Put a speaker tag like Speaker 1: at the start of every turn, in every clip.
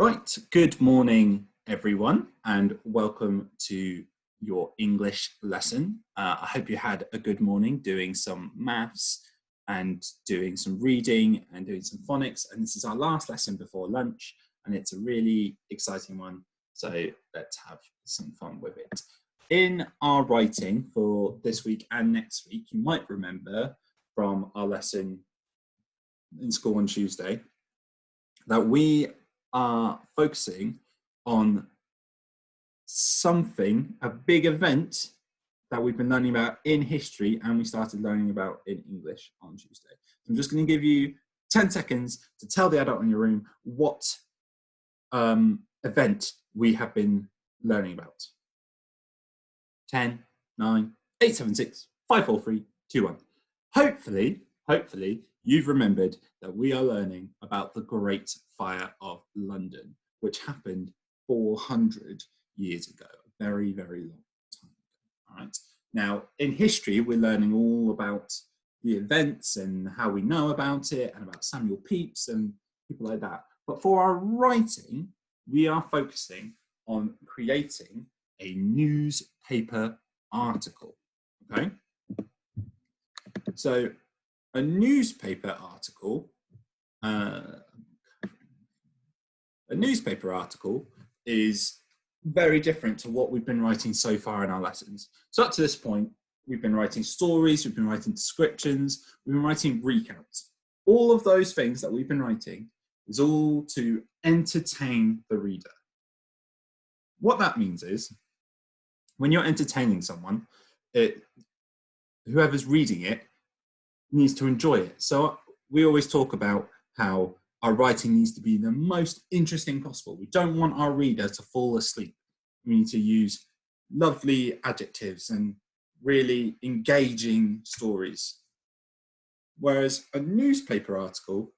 Speaker 1: Right, good morning everyone and welcome to your English lesson. I hope you had a good morning doing some maths and doing some reading and doing some phonics, and this is our last lesson before lunch and it's a really exciting one, so let's have some fun with it. In our writing for this week and next week, you might remember from our lesson in school on Tuesday that we are focusing on something, a big event that we've been learning about in history and we started learning about in English on Tuesday. So I'm just going to give you 10 seconds to tell the adult in your room what event we have been learning about. 10, 9, 8, 7, 6, 5, 4, 3, 2, 1. Hopefully, you've remembered that we are learning about the Great Fire of London, which happened 400 years ago, a very, very long time ago. All right. Now, in history, we're learning all about the events and how we know about it and about Samuel Pepys and people like that. But for our writing, we are focusing on creating a newspaper article, okay? So a newspaper article is very different to what we've been writing so far in our lessons. So up to this point, we've been writing stories, we've been writing descriptions, we've been writing recounts. All of those things that we've been writing is all to entertain the reader. What that means is, when you're entertaining someone, whoever's reading it needs to enjoy it. So we always talk about how our writing needs to be the most interesting possible. We don't want our reader to fall asleep. We need to use lovely adjectives and really engaging stories. Whereas a newspaper article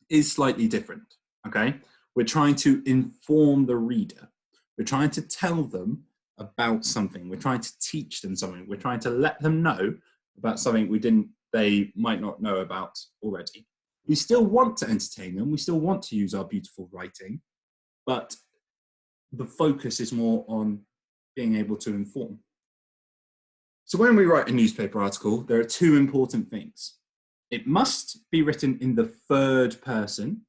Speaker 1: is slightly different, okay? We're trying to inform the reader. We're trying to tell them about something. We're trying to teach them something. We're trying to let them know about something they might not know about already. We still want to entertain them. We still want to use our beautiful writing, but the focus is more on being able to inform. So when we write a newspaper article, there are two important things. It must be written in the third person,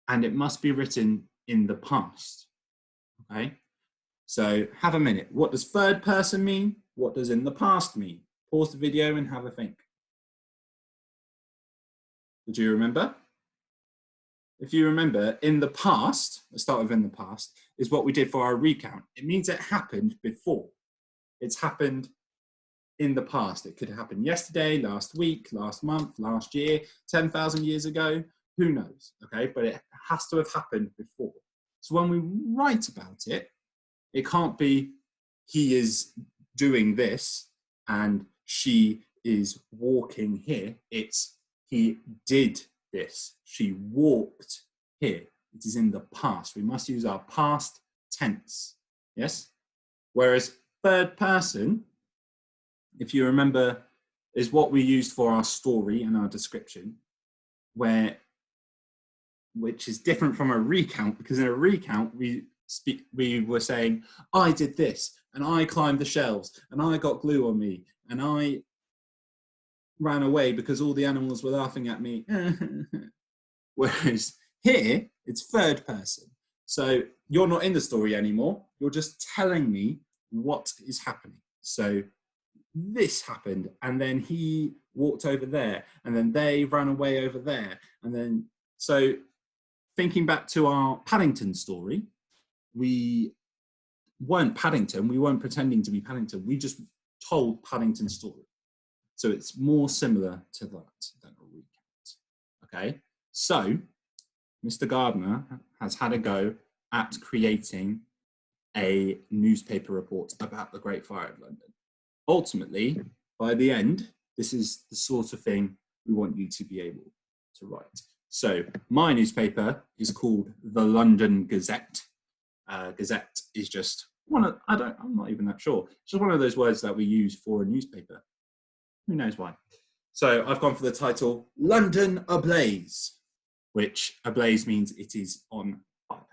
Speaker 1: and it must be written in the past, okay? So have a minute. What does third person mean? What does in the past mean? Pause the video and have a think. Did you remember? If you remember, in the past, let's start with in the past, is what we did for our recount. It means it happened before. It's happened in the past. It could happen yesterday, last week, last month, last year, 10,000 years ago, who knows, okay? But it has to have happened before. So when we write about it, it can't be he is doing this and she is walking here. It's he did this. She walked here. It is in the past. We must use our past tense. Yes? Whereas third person, if you remember, is what we used for our story and our description, which is different from a recount, because in a recount we were saying, I did this, and I climbed the shelves, and I got glue on me, and I ran away because all the animals were laughing at me. Whereas here, it's third person. So you're not in the story anymore. You're just telling me what is happening. So this happened, and then he walked over there, and then they ran away over there. And then, so thinking back to our Paddington story, we weren't Paddington, we weren't pretending to be Paddington, we just told Paddington's story. So it's more similar to that than a recount, okay? So Mr. Gardner has had a go at creating a newspaper report about the Great Fire of London. Ultimately, by the end, this is the sort of thing we want you to be able to write. So my newspaper is called the London Gazette. Gazette is just I'm not even that sure. It's just one of those words that we use for a newspaper. Who knows why? So I've gone for the title, London Ablaze. which ablaze means it is on fire.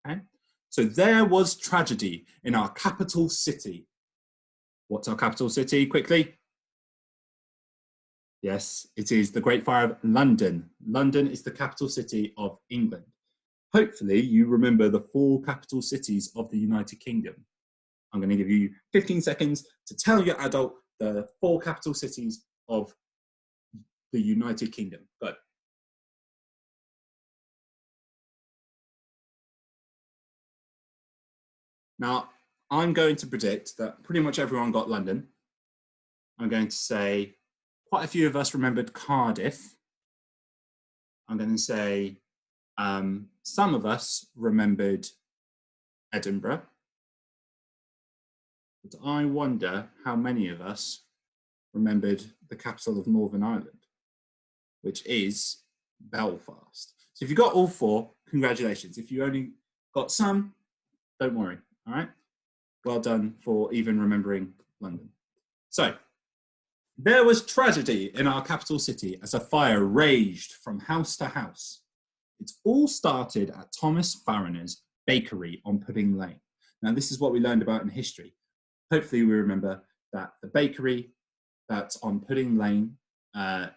Speaker 1: Okay? So there was tragedy in our capital city. What's our capital city, quickly? Yes, it is the Great Fire of London. London is the capital city of England. Hopefully you remember the 4 capital cities of the United Kingdom. I'm going to give you 15 seconds to tell your adult the 4 capital cities of the United Kingdom. Go. Now, I'm going to predict that pretty much everyone got London. I'm going to say quite a few of us remembered Cardiff. I'm going to say some of us remembered Edinburgh. But I wonder how many of us remembered the capital of Northern Ireland, which is Belfast. So if you got all 4, congratulations. If you only got some, don't worry, all right? Well done for even remembering London. So, there was tragedy in our capital city as a fire raged from house to house. It all started at Thomas Farriner's bakery on Pudding Lane. Now, this is what we learned about in history. Hopefully we remember that the bakery that's on Pudding Lane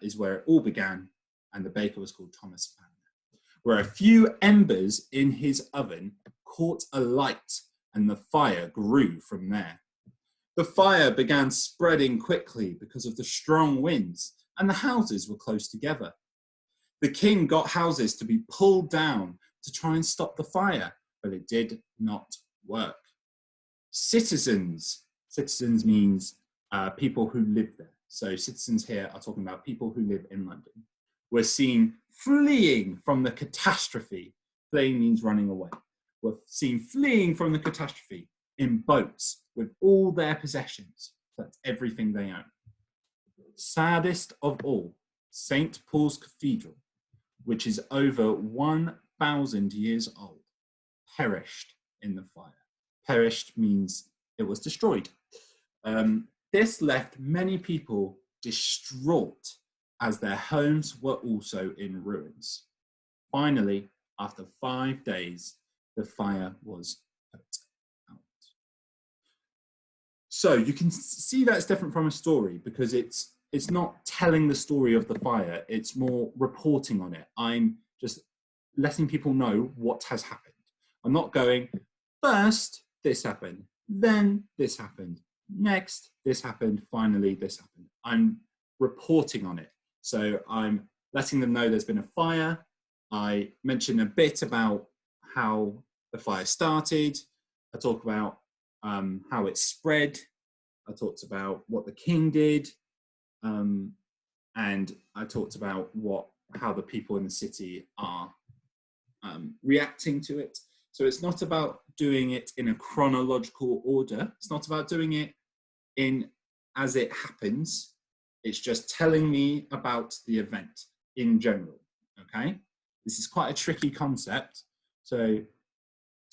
Speaker 1: is where it all began, and the baker was called Thomas Farriner, where a few embers in his oven caught alight and the fire grew from there. The fire began spreading quickly because of the strong winds, and the houses were close together. The king got houses to be pulled down to try and stop the fire, but it did not work. Citizens means people who live there. So citizens here are talking about people who live in London. We're seen fleeing from the catastrophe. Fleeing means running away. We're seen fleeing from the catastrophe in boats with all their possessions. That's everything they own. Saddest of all, St. Paul's Cathedral, which is over 1,000 years old, perished in the fire. Perished means it was destroyed. This left many people distraught as their homes were also in ruins. Finally, after 5 days, the fire was put out. So you can see that's different from a story because it's not telling the story of the fire, it's more reporting on it. I'm just letting people know what has happened. I'm not going, first this happened, then this happened, next this happened, finally this happened. I'm reporting on it. So I'm letting them know there's been a fire. I mention a bit about how the fire started. I talk about how it spread. I talked about what the king did. And I talked about how the people in the city are reacting to it. So it's not about doing it in a chronological order. It's not about doing it in as it happens. It's just telling me about the event in general, okay? This is quite a tricky concept. So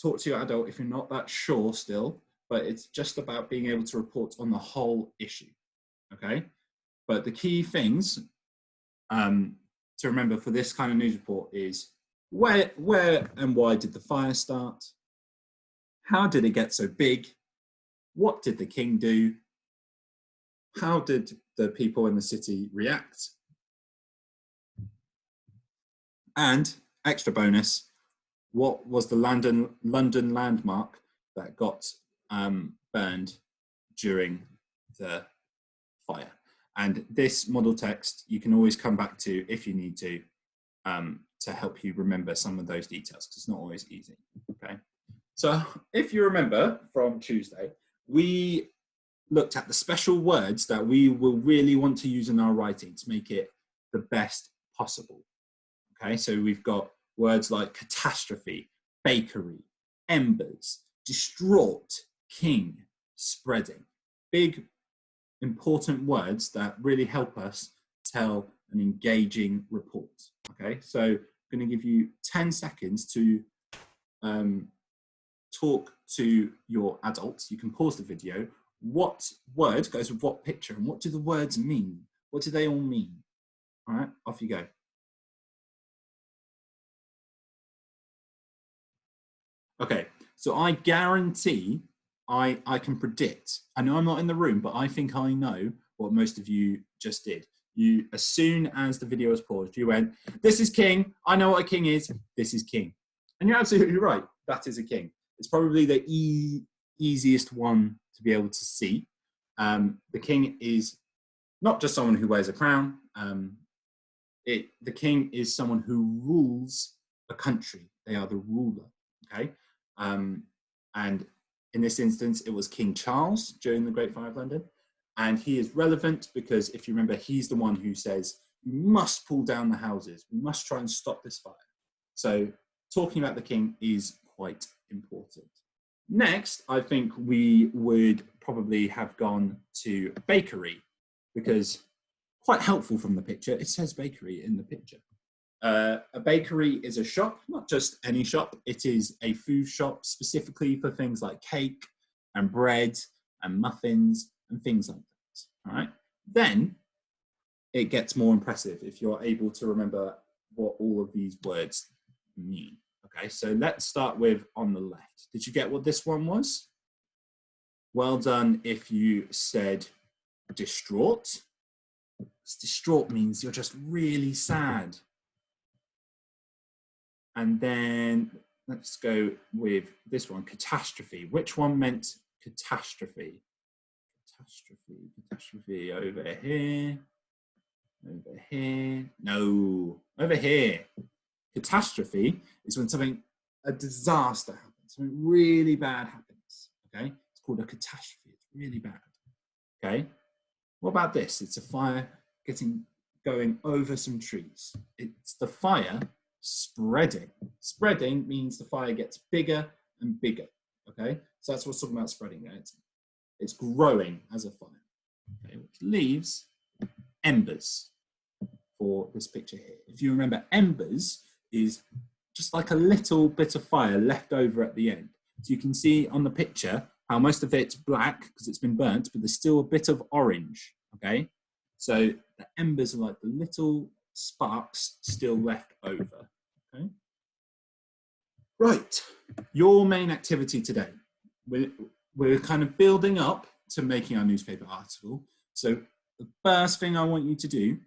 Speaker 1: talk to your adult if you're not that sure still, but it's just about being able to report on the whole issue, okay? But the key things to remember for this kind of news report is where and why did the fire start? How did it get so big? What did the king do? How did the people in the city react? And extra bonus, what was the London landmark that got burned during the fire? And this model text you can always come back to if you need to help you remember some of those details, because it's not always easy, okay? So if you remember from Tuesday, we looked at the special words that we will really want to use in our writing to make it the best possible, okay? So we've got words like catastrophe, bakery, embers, distraught, king, spreading. Big, important words that really help us tell an engaging report, okay? So I'm going to give you 10 seconds to talk to your adults. You can pause the video. What word goes with what picture, and what do the words mean? What do they all mean? All right, off you go. Okay, so I guarantee I can predict. I know I'm not in the room, but I think I know what most of you just did. You, as soon as the video was paused, you went, "This is king. I know what a king is. This is king." And you're absolutely right. That is a king. It's probably the easiest one to be able to see. The king is not just someone who wears a crown. The king is someone who rules a country. They are the ruler. Okay, and in this instance, it was King Charles during the Great Fire of London. And he is relevant because, if you remember, he's the one who says, "We must pull down the houses. We must try and stop this fire." So talking about the king is quite important. Next, I think we would probably have gone to a bakery, because quite helpful from the picture, it says bakery in the picture. A bakery is a shop, not just any shop. It is a food shop specifically for things like cake and bread and muffins and things like that. All right. Then it gets more impressive if you're able to remember what all of these words mean. Okay, so let's start with on the left. Did you get what this one was? Well done if you said distraught. Distraught means you're just really sad. And then let's go with this one, catastrophe. Which one meant catastrophe? Catastrophe over here. Over here. No, over here. Catastrophe is when a disaster happens, something really bad happens. Okay, it's called a catastrophe. It's really bad. Okay, what about this? It's a fire going over some trees. It's the fire spreading. Spreading means the fire gets bigger and bigger. Okay, so that's what's talking about spreading there. It's growing as a fire. Okay, which leaves embers for this picture here. If you remember, embers is just like a little bit of fire left over at the end. So you can see on the picture how most of it's black because it's been burnt, but there's still a bit of orange. Okay, so the embers are like the little sparks still left over. Okay, right. Your main activity today. We're kind of building up to making our newspaper article. So the first thing I want you to do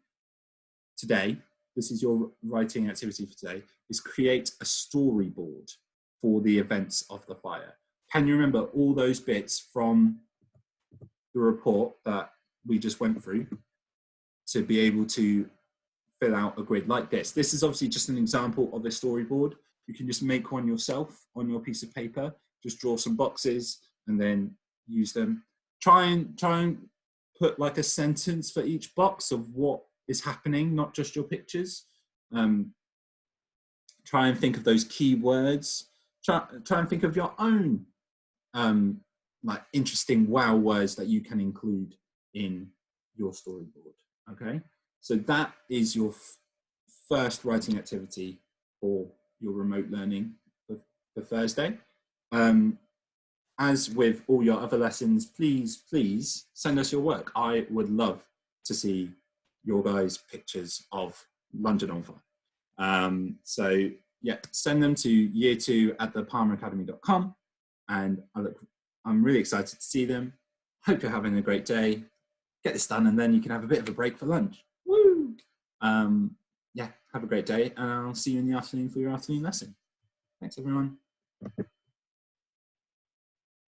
Speaker 1: today, this is your writing activity for today, is create a storyboard for the events of the fire. Can you remember all those bits from the report that we just went through to be able to fill out a grid like this? This is obviously just an example of a storyboard. You can just make one yourself on your piece of paper, just draw some boxes and then use them. Try and put like a sentence for each box of what is happening, not just your pictures. Try and think of those key words. Try and think of your own like interesting wow words that you can include in your storyboard. Okay, so that is your first writing activity for your remote learning for Thursday. As with all your other lessons, please send us your work. I would love to see your guys' pictures of London on Fire. So yeah, send them to year2@thepalmeracademy.com, and I'm really excited to see them. Hope you're having a great day. Get this done, and then you can have a bit of a break for lunch. Woo! Yeah, have a great day, and I'll see you in the afternoon for your afternoon lesson. Thanks, everyone.